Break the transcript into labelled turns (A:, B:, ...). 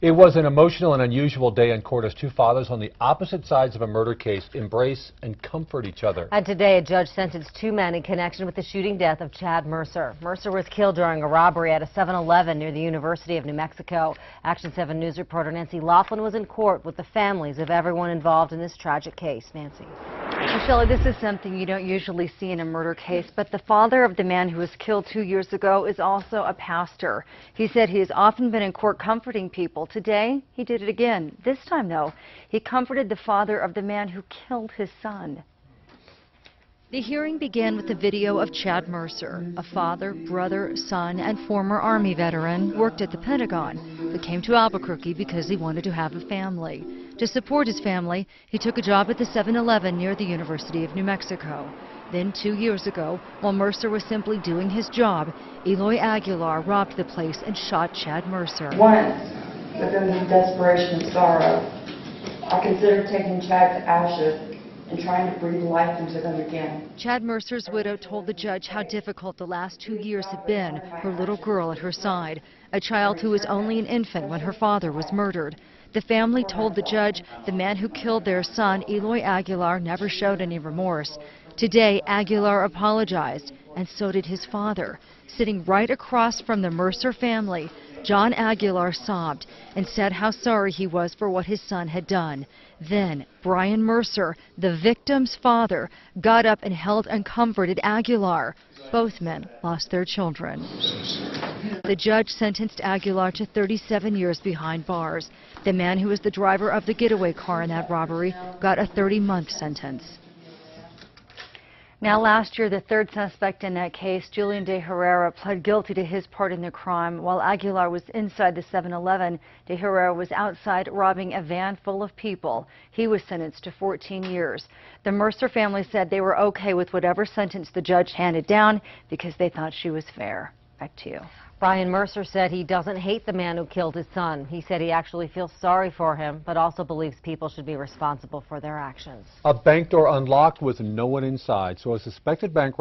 A: It was an emotional and unusual day in court as two fathers on the opposite sides of a murder case embrace and comfort each other.
B: And today, a judge sentenced two men in connection with the shooting death of Chad Mercer. Mercer was killed during a robbery at a 7-Eleven near the University of New Mexico. Action 7 News reporter Nancy Laughlin was in court with the families of everyone involved in this tragic case. Nancy.
C: Shelley, this is something you don't usually see in a murder case, but the father of the man who was killed 2 years ago is also a pastor. He said he has often been in court comforting people. Today, he did it again. This time, though, he comforted the father of the man who killed his son. The hearing began with a video of Chad Mercer, a father, brother, son, and former Army veteran, worked at the Pentagon, but came to Albuquerque because he wanted to have a family. To support his family, he took a job at the 7-Eleven near the University of New Mexico. Then 2 years ago, while Mercer was simply doing his job, Eloy Aguilar robbed the place and shot Chad Mercer.
D: Once, within the desperation and sorrow, I considered taking Chad's ashes and trying to breathe life into them again.
C: Chad Mercer's widow told the judge how difficult the last 2 years had been, her little girl at her side, a child who was only an infant when her father was murdered. The family told the judge the man who killed their son, Eloy Aguilar, never showed any remorse. Today, Aguilar apologized, and so did his father. Sitting right across from the Mercer family, John Aguilar sobbed and said how sorry he was for what his son had done. Then, Brian Mercer, the victim's father, got up and held and comforted Aguilar. Both men lost their children. The judge sentenced Aguilar to 37 years behind bars. The man who was the driver of the getaway car in that robbery got a 30-month sentence. Now, last year, the third suspect in that case, Julian De Herrera, pled guilty to his part in the crime. While Aguilar was inside the 7-Eleven, De Herrera was outside robbing a van full of people. He was sentenced to 14 years. The Mercer family said they were okay with whatever sentence the judge handed down because they thought she was fair. Back to you.
B: Brian Mercer said he doesn't hate the man who killed his son. He said he actually feels sorry for him, but also believes people should be responsible for their actions.
A: A bank door unlocked with no one inside, so a suspected bank robber